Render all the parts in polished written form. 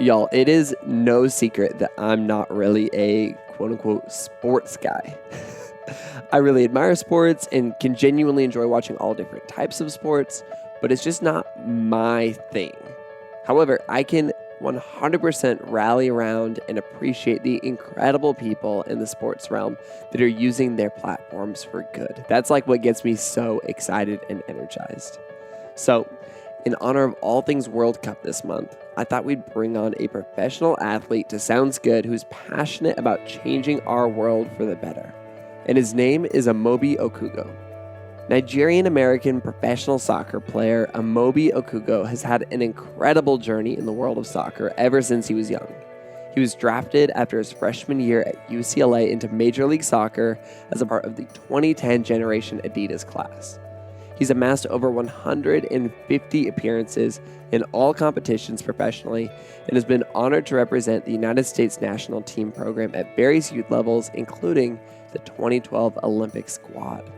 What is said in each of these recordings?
Y'all, it is no secret that I'm not really a quote-unquote sports guy. I really admire sports and can genuinely enjoy watching all different types of sports, but it's just not my thing. However, I can 100% rally around and appreciate the incredible people in the sports realm that are using their platforms for good. That's like what gets me so excited and energized. So, in honor of all things World Cup this month, I thought we'd bring on a professional athlete to Sounds Good who's passionate about changing our world for the better. And his name is Amobi Okugo. Nigerian-American professional soccer player Amobi Okugo has had an incredible journey in the world of soccer ever since he was young. He was drafted after his freshman year at UCLA into Major League Soccer as a part of the 2010 Generation Adidas class. He's amassed over 150 appearances in all competitions professionally and has been honored to represent the United States national team program at various youth levels, including the 2012 Olympic squad.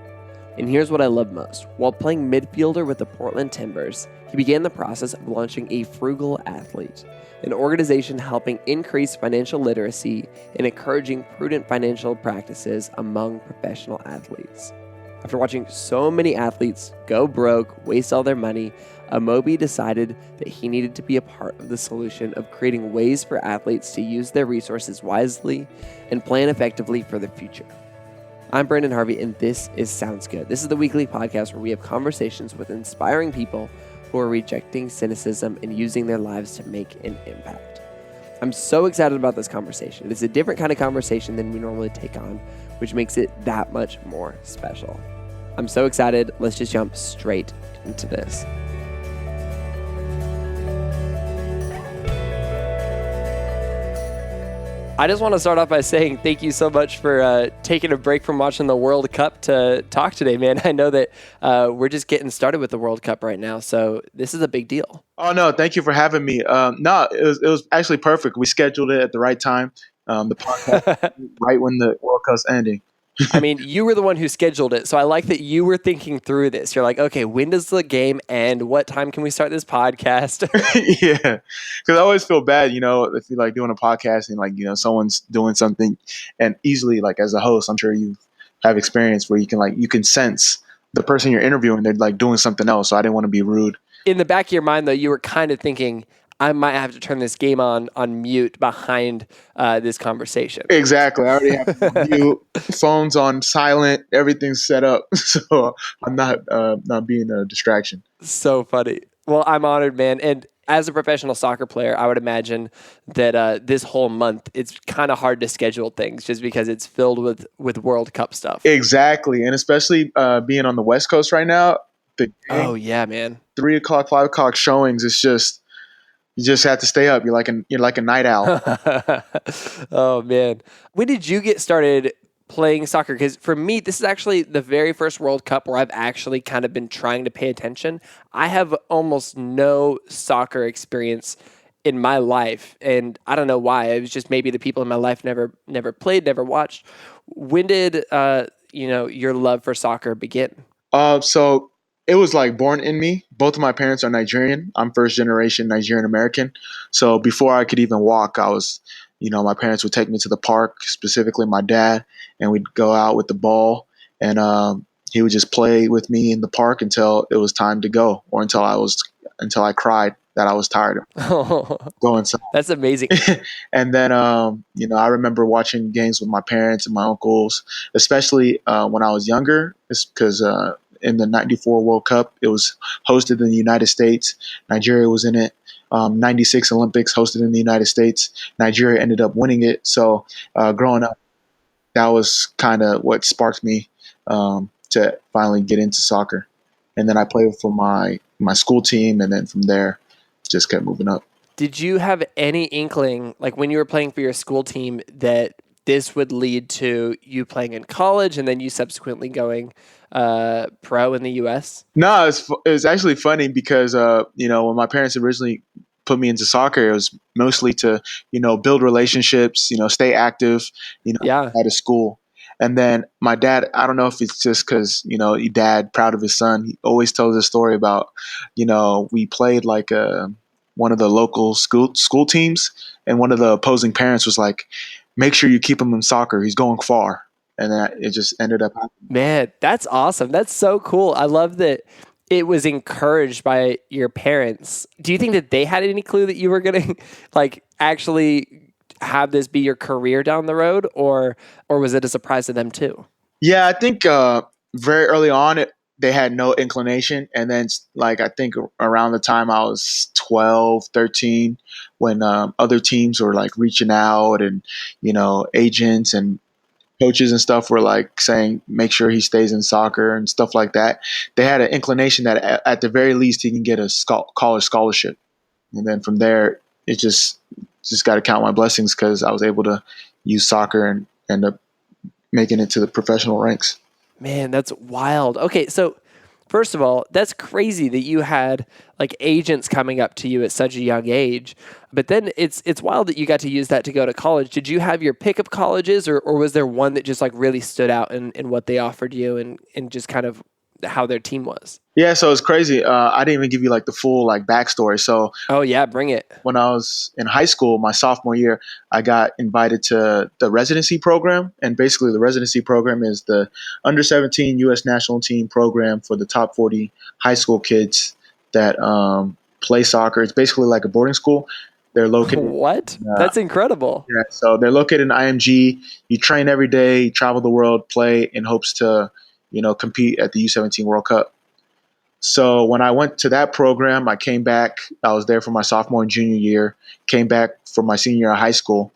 And here's what I love most. While playing midfielder with the Portland Timbers, he began the process of launching A Frugal Athlete, an organization helping increase financial literacy and encouraging prudent financial practices among professional athletes. After watching so many athletes go broke, waste all their money, Amobi decided that he needed to be a part of the solution of creating ways for athletes to use their resources wisely and plan effectively for the future. I'm Branden Harvey, and this is Sounds Good. This is the weekly podcast where we have conversations with inspiring people who are rejecting cynicism and using their lives to make an impact. I'm so excited about this conversation. It's a different kind of conversation than we normally take on, which makes it that much more special. I'm so excited. Let's just jump straight into this. I just want to start off by saying thank you so much for taking a break from watching the World Cup to talk today, man. I know that we're just getting started with the World Cup right now, so this is a big deal. Oh, no, thank you for having me. No, it was actually perfect. We scheduled it at the right time, the podcast right when the World Cup's ending. I mean, you were the one who scheduled it, so I like that you were thinking through this. You're like, okay, when does the game end? What time can we start this podcast? Yeah, because I always feel bad, if you're like doing a podcast and like, someone's doing something, and easily, like as a host, I'm sure you have experience where you can sense the person you're interviewing, they're like doing something else. So I didn't want to be rude. In the back of your mind, though, you were kind of thinking, I might have to turn this game on mute behind this conversation. Exactly. I already have mute, phones on silent, everything's set up. So I'm not being a distraction. So funny. Well, I'm honored, man. And as a professional soccer player, I would imagine that this whole month, it's kind of hard to schedule things just because it's filled with World Cup stuff. Exactly. And especially being on the West Coast right now. Oh, yeah, man. 3 o'clock, 5 o'clock showings, it's just... You just have to stay up. You're like a night owl. Oh, man. When did you get started playing soccer? Because for me, this is actually the very first World Cup where I've actually kind of been trying to pay attention. I have almost no soccer experience in my life, and I don't know why. It was just maybe the people in my life never played, never watched. When did your love for soccer begin? So it was like born in me. Both of my parents are Nigerian. I'm first generation Nigerian American. So before I could even walk, I was, my parents would take me to the park, specifically my dad, and we'd go out with the ball, and he would just play with me in the park until it was time to go, or until I cried that I was tired of going inside. That's amazing. And then, I remember watching games with my parents and my uncles, especially when I was younger, because in the 94 World Cup, it was hosted in the United States. Nigeria was in it. 96 Olympics hosted in the United States. Nigeria ended up winning it. So growing up, that was kind of what sparked me to finally get into soccer. And then I played for my school team, and then from there, just kept moving up. Did you have any inkling, like when you were playing for your school team, that this would lead to you playing in college and then you subsequently going pro in the U.S.? No, it's actually funny because, when my parents originally put me into soccer, it was mostly to, build relationships, stay active, out of school. And then my dad, I don't know if it's just because, dad proud of his son. He always tells a story about, we played like one of the local school teams, and one of the opposing parents was like, "Make sure you keep him in soccer. He's going far." And it just ended up happening. Man, that's awesome. That's so cool. I love that it was encouraged by your parents. Do you think that they had any clue that you were going to like actually have this be your career down the road, or was it a surprise to them too? Yeah, I think very early on they had no inclination, and then like I think around the time I was 12, 13, when other teams were like reaching out, and agents and coaches and stuff were like saying make sure he stays in soccer and stuff like that. They had an inclination that at the very least he can get a college scholarship, and then from there it just got to count my blessings because I was able to use soccer and end up making it to the professional ranks. Man, that's wild. Okay, so first of all, that's crazy that you had like agents coming up to you at such a young age. But then it's wild that you got to use that to go to college. Did you have your pick of colleges, or was there one that just like really stood out in what they offered you and just kind of how their team was? Yeah, so it's crazy. I didn't even give you like the full like backstory. So Oh yeah, bring it. when I was in high school, my sophomore year, I got invited to the residency program. And basically, the residency program is the under 17 U.S. national team program for the top 40 high school kids that play soccer. It's basically like a boarding school. They're located. What? That's incredible. Yeah, so they're located in IMG. You train every day, travel the world, play in hopes to, compete at the U17 World Cup. So when I went to that program, I came back. I was there for my sophomore and junior year, came back for my senior year of high school.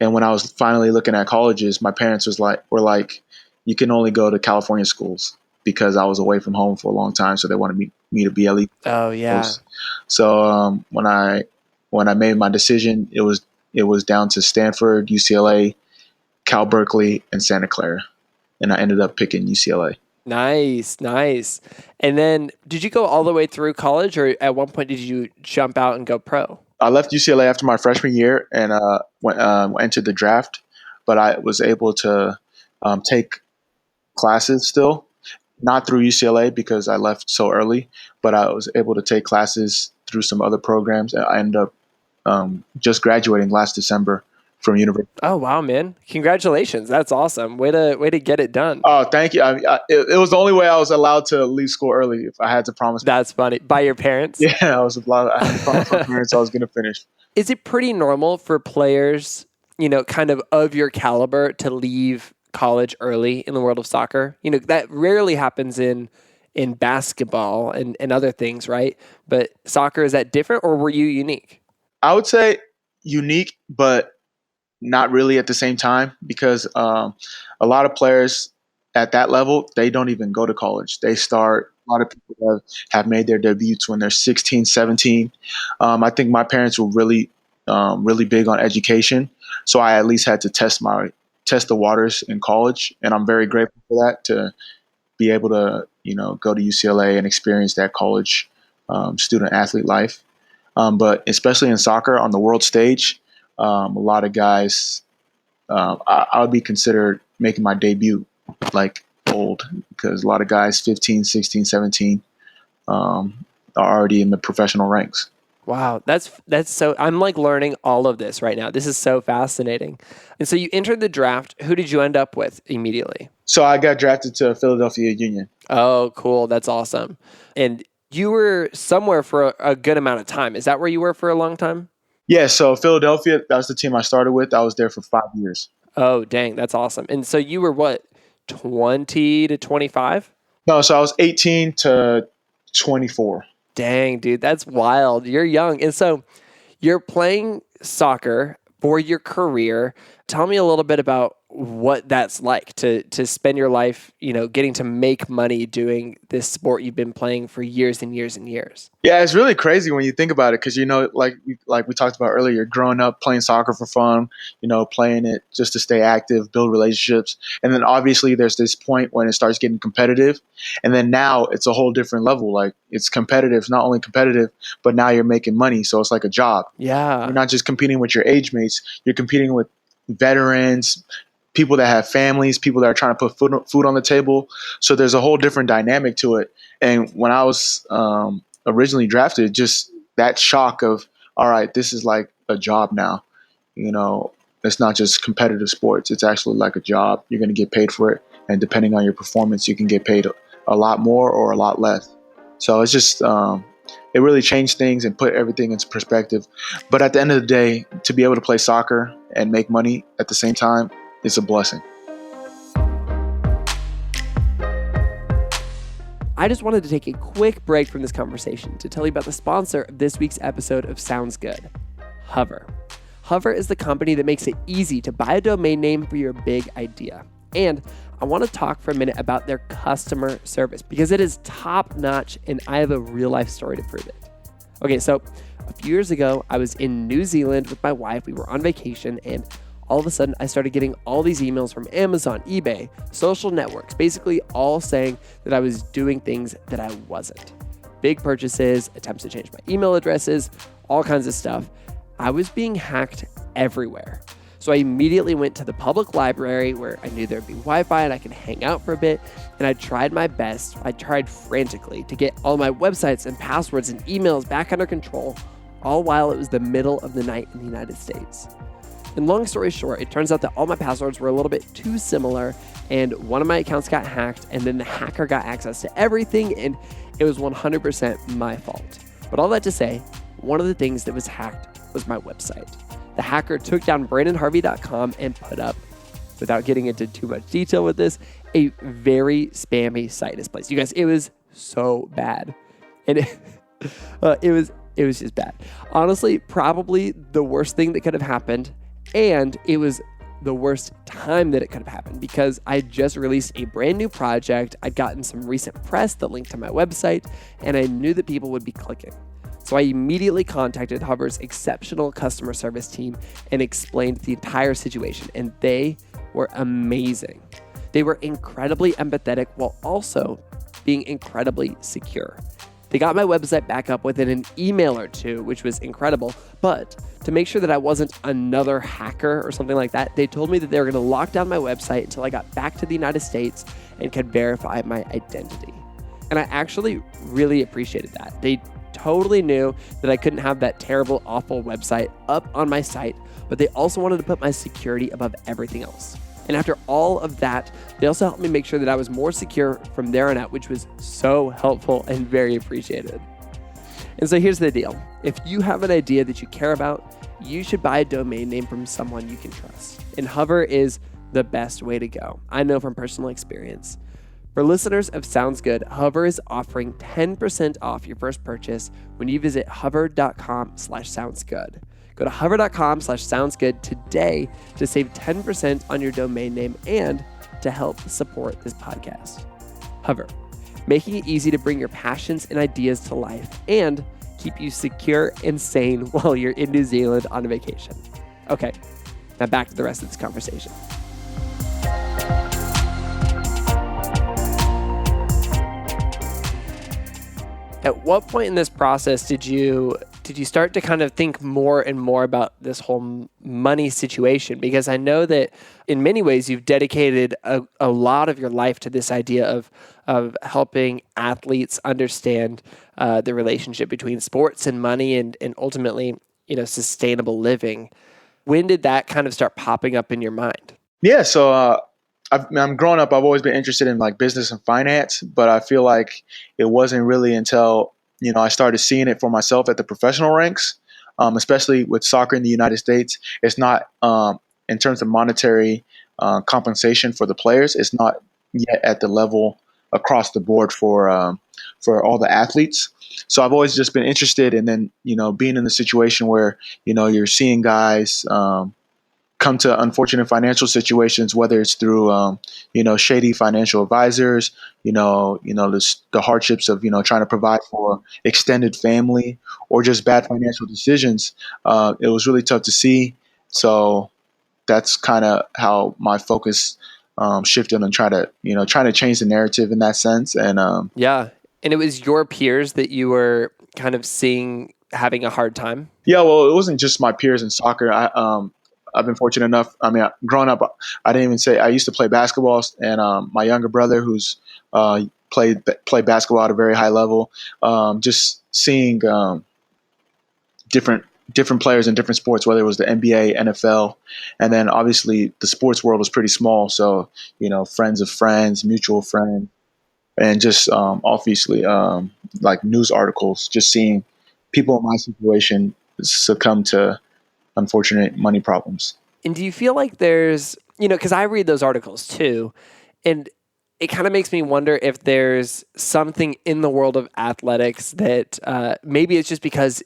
And when I was finally looking at colleges, my parents were like, you can only go to California schools because I was away from home for a long time. So they wanted me to be at least. Oh yeah. So when I made my decision, it was down to Stanford, UCLA, Cal Berkeley, and Santa Clara. And I ended up picking UCLA. Nice. And then did you go all the way through college, or at one point did you jump out and go pro? I left UCLA after my freshman year and entered the draft, but I was able to take classes still, not through UCLA because I left so early, but I was able to take classes through some other programs. And I ended up just graduating last December from university. Oh wow, man! Congratulations, that's awesome. Way to get it done. Oh, thank you. It was the only way I was allowed to leave school early if I had to promise. That's funny. By your parents? Yeah, I had to promise my parents I was going to finish. Is it pretty normal for players, kind of your caliber to leave college early in the world of soccer? That rarely happens in basketball and other things, right? But soccer, is that different, or were you unique? I would say unique, but not really at the same time because a lot of players at that level, they don't even go to college. They start, a lot of people have made their debuts when they're 16, 17. I think my parents were really big on education. So I at least had to test the waters in college. And I'm very grateful for that, to be able to, go to UCLA and experience that college student athlete life. But especially in soccer on the world stage, a lot of guys, I would be considered making my debut like old because a lot of guys 15, 16, 17 are already in the professional ranks. Wow, that's so, I'm like learning all of this right now. This is so fascinating. And so you entered the draft. Who did you end up with immediately? So I got drafted to Philadelphia Union. Oh, cool. That's awesome. And you were somewhere for a good amount of time. Is that where you were for a long time? Yeah, so Philadelphia, that was the team I started with. I was there for 5 years. Oh, dang, that's awesome. And so you were what, 20 to 25? No, so I was 18 to 24. Dang, dude, that's wild. You're young. And so you're playing soccer for your career. Tell me a little bit about what that's like to spend your life, getting to make money doing this sport you've been playing for years and years and years. Yeah, it's really crazy when you think about it because, like we talked about earlier, growing up playing soccer for fun, playing it just to stay active, build relationships. And then obviously there's this point when it starts getting competitive. And then now it's a whole different level. Like it's competitive, it's not only competitive, but now you're making money. So it's like a job. Yeah. You're not just competing with your age mates, you're competing with veterans, people that have families, people that are trying to put food on the table. So there's a whole different dynamic to it. And when I was originally drafted, just that shock of all right, this is like a job now. It's not just competitive sports. It's actually like a job. You're going to get paid for it. And depending on your performance, you can get paid a lot more or a lot less. So it's just, it really changed things and put everything into perspective. But at the end of the day, to be able to play soccer and make money at the same time is a blessing. I just wanted to take a quick break from this conversation to tell you about the sponsor of this week's episode of Sounds Good, Hover. Hover is the company that makes it easy to buy a domain name for your big idea. And I want to talk for a minute about their customer service because it is top notch and I have a real life story to prove it. Okay, so a few years ago, I was in New Zealand with my wife. We were on vacation and all of a sudden I started getting all these emails from Amazon, eBay, social networks, basically all saying that I was doing things that I wasn't. Big purchases, attempts to change my email addresses, all kinds of stuff. I was being hacked everywhere. So I immediately went to the public library where I knew there'd be Wi-Fi and I could hang out for a bit. And I tried my best. I tried frantically to get all my websites and passwords and emails back under control, all while it was the middle of the night in the United States. And long story short, it turns out that all my passwords were a little bit too similar and one of my accounts got hacked and then the hacker got access to everything and it was 100% my fault. But all that to say, one of the things that was hacked was my website. The hacker took down BrandenHarvey.com and put up, without getting into too much detail with this, a very spammy site displays. You guys, it was so bad. And it was just bad. Honestly, probably the worst thing that could have happened. And it was the worst time that it could have happened because I just released a brand new project. I'd gotten some recent press that linked to my website, and I knew that people would be clicking. So I immediately contacted Hover's exceptional customer service team and explained the entire situation, and they were amazing. They were incredibly empathetic while also being incredibly secure. They got my website back up within an email or two, which was incredible, but to make sure that I wasn't another hacker or something like that, they told me that they were going to lock down my website until I got back to the United States and could verify my identity. And I actually really appreciated that. They totally knew that I couldn't have that terrible, awful website up on my site, but they also wanted to put my security above everything else. And after all of that, they also helped me make sure that I was more secure from there on out, which was so helpful and very appreciated. And so here's the deal. If you have an idea that you care about, you should buy a domain name from someone you can trust. And Hover is the best way to go. I know from personal experience. For listeners of Sounds Good, Hover is offering 10% off your first purchase when you visit hover.com/soundsgood. Go to hover.com/soundsgood today to save 10% on your domain name and to help support this podcast. Hover, making it easy to bring your passions and ideas to life and keep you secure and sane while you're in New Zealand on a vacation. Okay, now back to the rest of this conversation. At what point in this process did you start to kind of think more and more about this whole money situation? Because I know that in many ways you've dedicated a lot of your life to this idea of helping athletes understand the relationship between sports and money and ultimately, sustainable living. When did that kind of start popping up in your mind? Yeah, so I'm growing up. I've always been interested in like business and finance, but I feel like it wasn't really until I started seeing it for myself at the professional ranks, especially with soccer in the United States. It's not in terms of monetary compensation for the players. It's not yet at the level across the board for all the athletes. So I've always just been interested, and then being in the situation where you're seeing guys come to unfortunate financial situations, whether it's through, shady financial advisors, the hardships of, trying to provide for extended family or just bad financial decisions. It was really tough to see. So that's kind of how my focus shifted and trying to change the narrative in that sense. And yeah. And it was your peers that you were kind of seeing having a hard time? Yeah, well, it wasn't just my peers in soccer. I've been fortunate enough. I mean, growing up, I didn't even say I used to play basketball, and my younger brother, who's played basketball at a very high level, just seeing different different players in different sports, whether it was the NBA, NFL, and then obviously the sports world was pretty small. So, friends of friends, mutual friends, and just obviously like news articles, just seeing people in my situation succumb to unfortunate money problems. And do you feel like there's, because I read those articles too, and it kind of makes me wonder if there's something in the world of athletics that maybe it's just because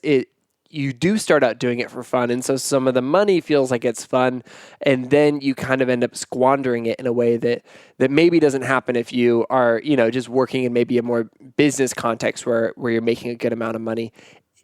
you do start out doing it for fun, and so some of the money feels like it's fun, and then you kind of end up squandering it in a way that maybe doesn't happen if you are, just working in maybe a more business context where you're making a good amount of money.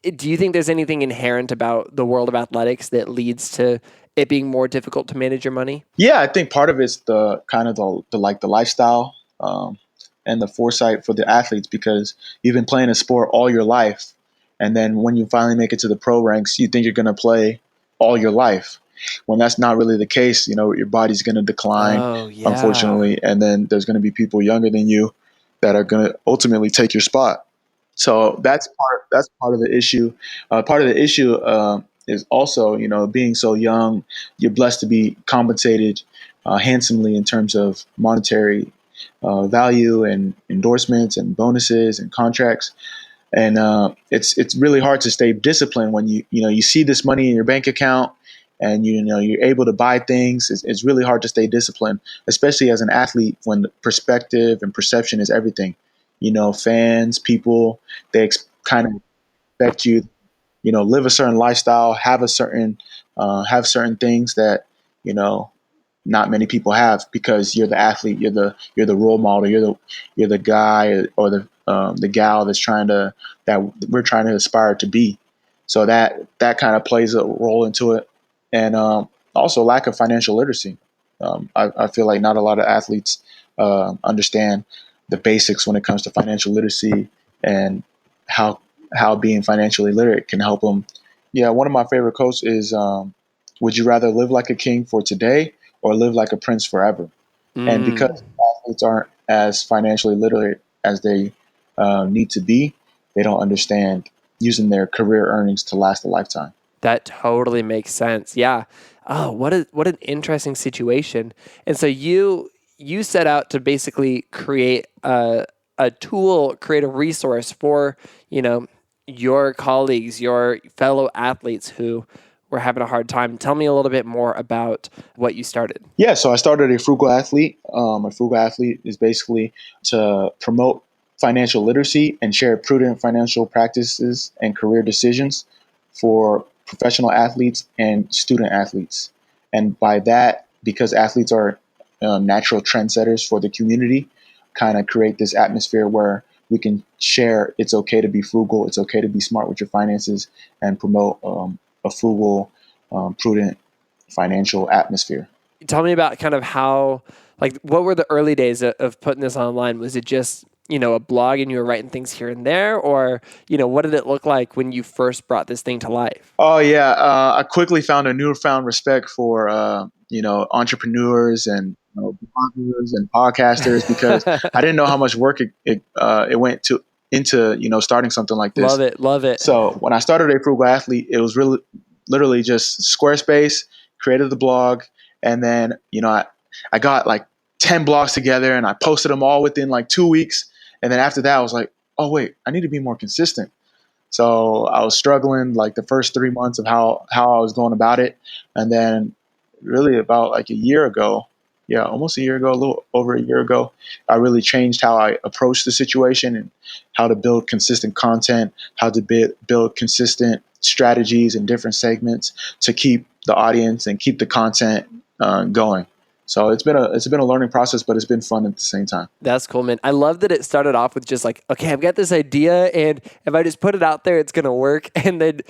Do you think there's anything inherent about the world of athletics that leads to it being more difficult to manage your money? Yeah, I think part of it's the kind of the lifestyle and the foresight for the athletes, because you've been playing a sport all your life, and then when you finally make it to the pro ranks, you think you're going to play all your life. When that's not really the case, your body's going to decline, Oh, yeah. unfortunately, and then there's going to be people younger than you that are going to ultimately take your spot. So that's part of the issue. Part of the issue is also, being so young, you're blessed to be compensated handsomely in terms of monetary value and endorsements and bonuses and contracts. And it's really hard to stay disciplined when you see this money in your bank account and you're able to buy things. It's really hard to stay disciplined, especially as an athlete, when the perspective and perception is everything. Fans, people, they kind of expect you, live a certain lifestyle, have certain things that, not many people have, because you're the athlete, you're the role model, you're the guy or the gal that we're trying to aspire to be. So that kind of plays a role into it, and also lack of financial literacy. I feel like not a lot of athletes understand the basics when it comes to financial literacy and how being financially literate can help them. Yeah, one of my favorite quotes is, "Would you rather live like a king for today or live like a prince forever?" And because athletes aren't as financially literate as they need to be, they don't understand using their career earnings to last a lifetime. That totally makes sense. Yeah. Oh, what an interesting situation. And so you set out to basically create a tool, create a resource for, your colleagues, your fellow athletes who were having a hard time. Tell me a little bit more about what you started. Yeah, so I started A Frugal Athlete. A Frugal Athlete is basically to promote financial literacy and share prudent financial practices and career decisions for professional athletes and student athletes. And by that, because athletes are natural trendsetters for the community, kind of create this atmosphere where we can share it's okay to be frugal, it's okay to be smart with your finances, and promote a frugal, prudent financial atmosphere. Tell me about kind of how, like, what were the early days of putting this online? Was it just, a blog and you were writing things here and there? Or, what did it look like when you first brought this thing to life? Oh, yeah. I quickly found a newfound respect for, entrepreneurs and bloggers and podcasters, because I didn't know how much work it went into starting something like this. Love it. So when I started A Frugal Athlete, it was really literally just Squarespace, created the blog, and then I got like 10 blogs together and I posted them all within like 2 weeks. And then after that, I was like, oh wait, I need to be more consistent. So I was struggling like the first 3 months of how I was going about it, and then really about like a year ago, almost a year ago, a little over a year ago, I really changed how I approached the situation and how to build consistent content, how to build consistent strategies in different segments to keep the audience and keep the content going. So it's been a learning process, but it's been fun at the same time. That's cool, man. I love that it started off with just like, okay, I've got this idea, and if I just put it out there, it's gonna work. And then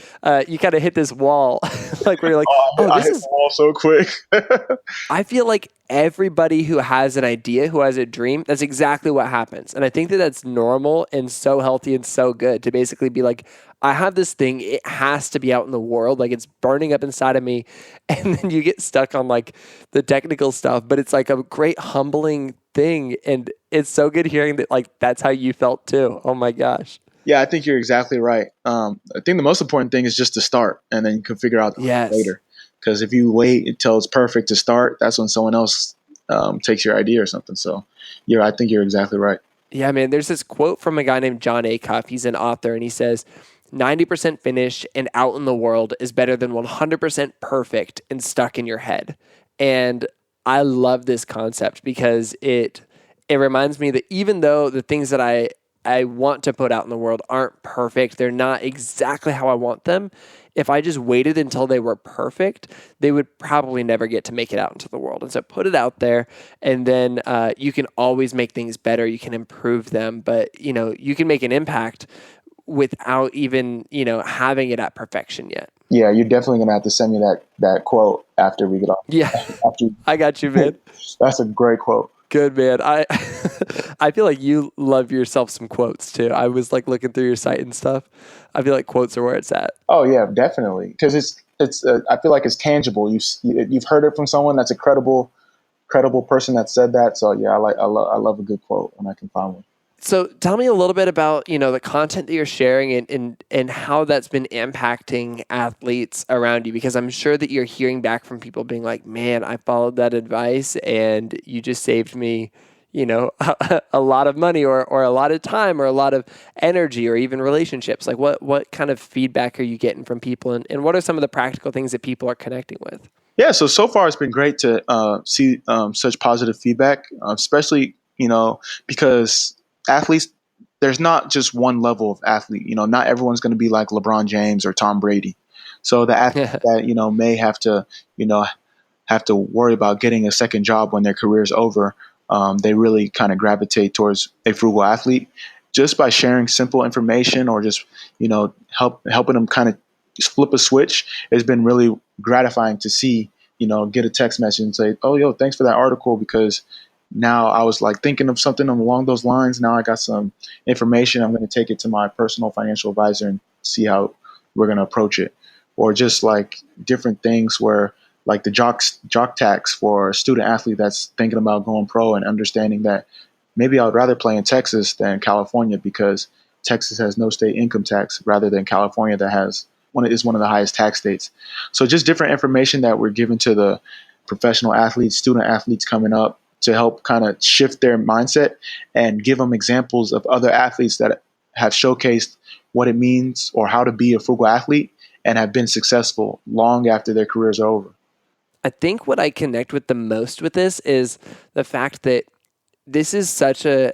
you kind of hit this wall, like where you're like, I hit the wall so quick. I feel like everybody who has an idea, who has a dream, that's exactly what happens. And I think that that's normal and so healthy and so good to basically be like, I have this thing, it has to be out in the world, like it's burning up inside of me. And then you get stuck on like the technical stuff, but it's like a great humbling thing. And it's so good hearing that like that's how you felt too. Oh my gosh. Yeah, I think you're exactly right. I think the most important thing is just to start, and then you can figure out the rest Yes. later. Because if you wait until it's perfect to start, that's when someone else takes your idea or something. So, I think you're exactly right. Yeah, man, there's this quote from a guy named John Acuff. He's an author, and he says, 90% finished and out in the world is better than 100% perfect and stuck in your head. And I love this concept because it reminds me that even though the things that I want to put out in the world aren't perfect, they're not exactly how I want them. If I just waited until they were perfect, they would probably never get to make it out into the world. And so put it out there, and then you can always make things better. You can improve them, but you can make an impact without even having it at perfection yet. Yeah, you're definitely gonna have to send me that quote after we get off. Yeah, After, I got you, man. that's a great quote. Good, man. I I feel like you love yourself some quotes too. I was like looking through your site and stuff. I feel like quotes are where it's at. Oh yeah, definitely. Because it's I feel like it's tangible. You've heard it from someone that's a credible person that said that. So yeah, I love a good quote when I can find one. So tell me a little bit about, the content that you're sharing and how that's been impacting athletes around you, because I'm sure that you're hearing back from people being like, man, I followed that advice and you just saved me, a lot of money or a lot of time or a lot of energy or even relationships. Like what kind of feedback are you getting from people, and what are some of the practical things that people are connecting with? Yeah, so far it's been great to see such positive feedback, especially because athletes, there's not just one level of athlete. Not everyone's going to be like LeBron James or Tom Brady. So the athletes that may you know have to worry about getting a second job when their career is over, they really kind of gravitate towards a frugal athlete just by sharing simple information or just helping them kind of flip a switch. Has been really gratifying to see. Get a text message and say, "Oh, yo, thanks for that article," because now I was like thinking of something along those lines. Now I got some information. I'm going to take it to my personal financial advisor and see how we're going to approach it. Or just like different things where like the jock tax for a student athlete that's thinking about going pro and understanding that maybe I would rather play in Texas than California because Texas has no state income tax rather than California that has one of the highest tax states. So just different information that we're giving to the professional athletes, student athletes coming up to help kind of shift their mindset and give them examples of other athletes that have showcased what it means or how to be a frugal athlete and have been successful long after their careers are over. I think what I connect with the most with this is the fact that this is such a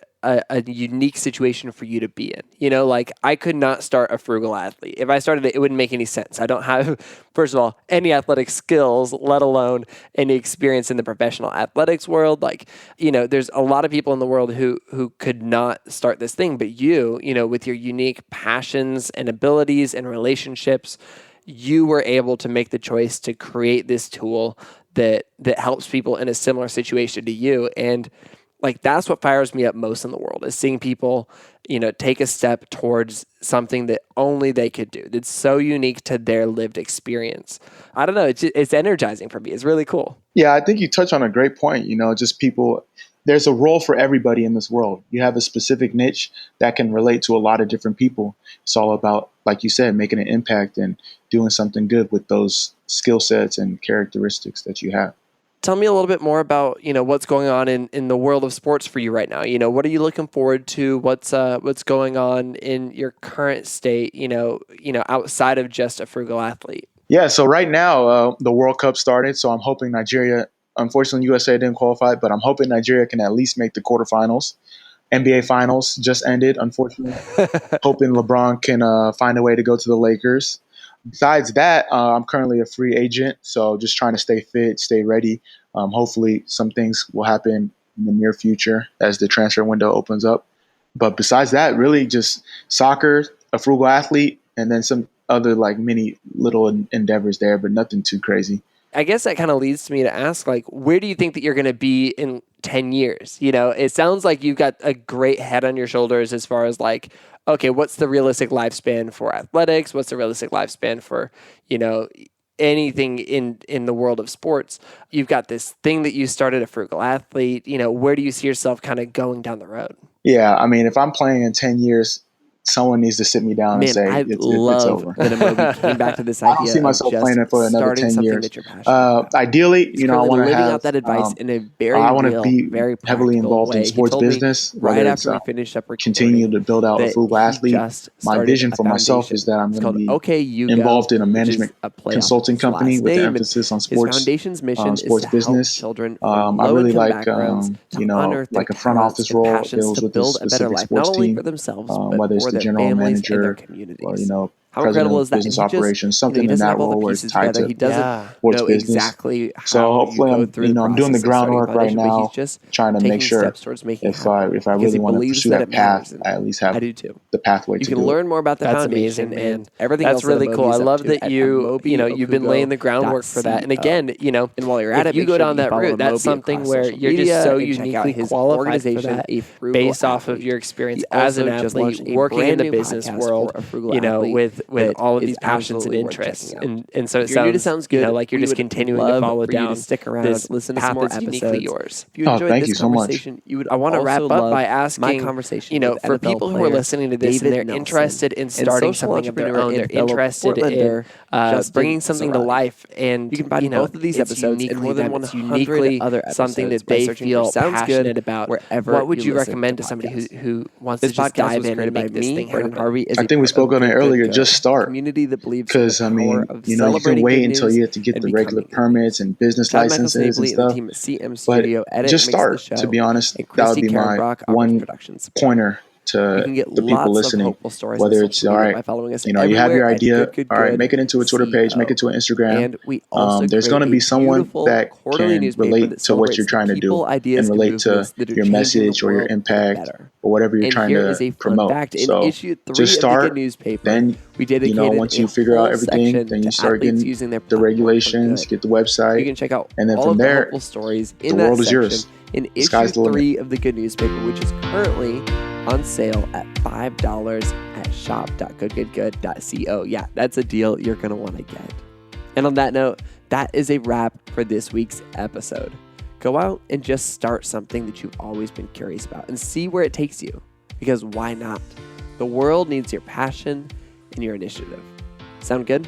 unique situation for you to be in. Like I could not start A Frugal Athlete. If I started it, it wouldn't make any sense. I don't have, first of all, any athletic skills, let alone any experience in the professional athletics world. Like, there's a lot of people in the world who could not start this thing, but you, with your unique passions and abilities and relationships, you were able to make the choice to create this tool that helps people in a similar situation to you. And like that's what fires me up most in the world is seeing people, take a step towards something that only they could do. That's so unique to their lived experience. I don't know. It's energizing for me. It's really cool. Yeah, I think you touch on a great point. Just people, there's a role for everybody in this world. You have a specific niche that can relate to a lot of different people. It's all about, like you said, making an impact and doing something good with those skill sets and characteristics that you have. Tell me a little bit more about, what's going on in the world of sports for you right now. What are you looking forward to? What's going on in your current state, outside of just A Frugal Athlete? Yeah, so right now the World Cup started, so I'm hoping Nigeria, unfortunately USA didn't qualify, but I'm hoping Nigeria can at least make the quarterfinals. NBA Finals just ended, unfortunately. Hoping LeBron can find a way to go to the Lakers. Besides that, I'm currently a free agent, so just trying to stay fit, stay ready. Hopefully, some things will happen in the near future as the transfer window opens up. But besides that, really just soccer, A Frugal Athlete, and then some other like mini little endeavors there, but nothing too crazy. I guess that kind of leads to me to ask, like, where do you think that you're going to be in 10 years? It sounds like you've got a great head on your shoulders as far as like, okay, what's the realistic lifespan for athletics? What's the realistic lifespan for, anything in the world of sports? You've got this thing that you started, A Frugal Athlete. Where do you see yourself kind of going down the road? Yeah, I mean, if I'm playing in 10 years, someone needs to sit me down and say I it's love over. that Amobi came back to this I idea. don't see myself of playing it for another starting 10 something years. that you're passionate about. Ideally, He's I currently want to living have. out that advice in a very I want to real, be very heavily practical involved way. in sports He told business, me whether right it's after we finished up recording, continue to build out a that frugal he athlete. just My started vision a for myself is foundation. that I'm It's going to called be Okugo, involved in a which is management a play consulting off his company last with an name. emphasis on His sports. foundation's mission Sports is to business. help children I from really low-income like backgrounds to unearth their like a front talents office and role that passions deals to with this build a better specific life, sports not only team, for themselves, but whether it's for the their general families and their manager or communities. How president incredible of is that? business And he just, operations, he something in doesn't that have all the role where it's pieces tied together. to He doesn't sports know business. exactly So how hopefully you go I'm through the I'm doing the process of starting a groundwork right foundation, but now, he's just trying to make taking sure steps towards making it if happen. I Because really he want to believes pursue that that it path, matters, and I at least I have do too. the pathway You to can do it. learn more about the That's foundation amazing, man. and everything That's else really that cool. Amobi's I up love to that at you've been laying the groundwork for that. And again, and while you're at if it, you make go sure down that you that follow route, that's Amobi something across where social you're just media so and check out uniquely his qualified for organization, that A Frugal based off of Athlete. your experience He as an also just athlete, launched a working in brand the new business podcast world, for A Frugal Athlete with that all of is these passions and absolutely worth interests. checking out. And so it If you're new to sounds, Sounds Good, like you're we just would continuing to love follow for you to down stick around, this listen to path some more that's uniquely episodes. yours. If you enjoyed thank this you so much. conversation, you would I want to wrap also up love by my asking, conversation with for NFL people who are player listening to this and David they're Nelson interested in and starting social something of their entrepreneur own, they're and fellow interested in Portlander, Justin bringing something to Zarate. life, and You can find both of these it's episodes and uniquely more than them. 100 It's uniquely other something episodes that by they searching feel for Sounds Good passionate about. wherever What would you listen recommend to to somebody podcasts. who wants This to just podcast dive was in and created by make this me, thing Branden happen? Harvey, is I a think we part spoke of on it Good, earlier. Good, Just Good, a start. community that believes in Because the power of you can celebrating wait good until news you have to get and the regular becoming good permits news. and business Chad Michael licenses and Snavely and the stuff. team at CM But Studio edit just and mix the start. show, To be honest, and that would Christy be my Karenbrock offers one production support. pointer You to can get the people lots of listening. hopeful stories Whether on it's social all media right, by following us you have your everywhere at idea. Good, Good, All right, Good make it into a Twitter page, make it to an Instagram. And we also There's going to be someone beautiful that quarterly can newspaper relate that to what you're celebrates the trying to do people, ideas, and relate to movements that are your changing message the or your world for the impact better. or whatever you're And trying here to is a fun promote. fact. In So issue 3 just of the start. Good newspaper, Then we dedicated once you a figure out whole everything, section then you to start athletes getting using their the platform for regulations, good. get the You website, can check out and then all from of the there, hopeful stories the in that world is section yours. in The issue sky's the limit. 3 of the Good newspaper, which is currently on sale at $5 at shop.goodgoodgood.co. Yeah, that's a deal you're going to want to get. And on that note, that is a wrap for this week's episode. Go out and just start something that you've always been curious about and see where it takes you. Because why not? The world needs your passion and your initiative. Sound good?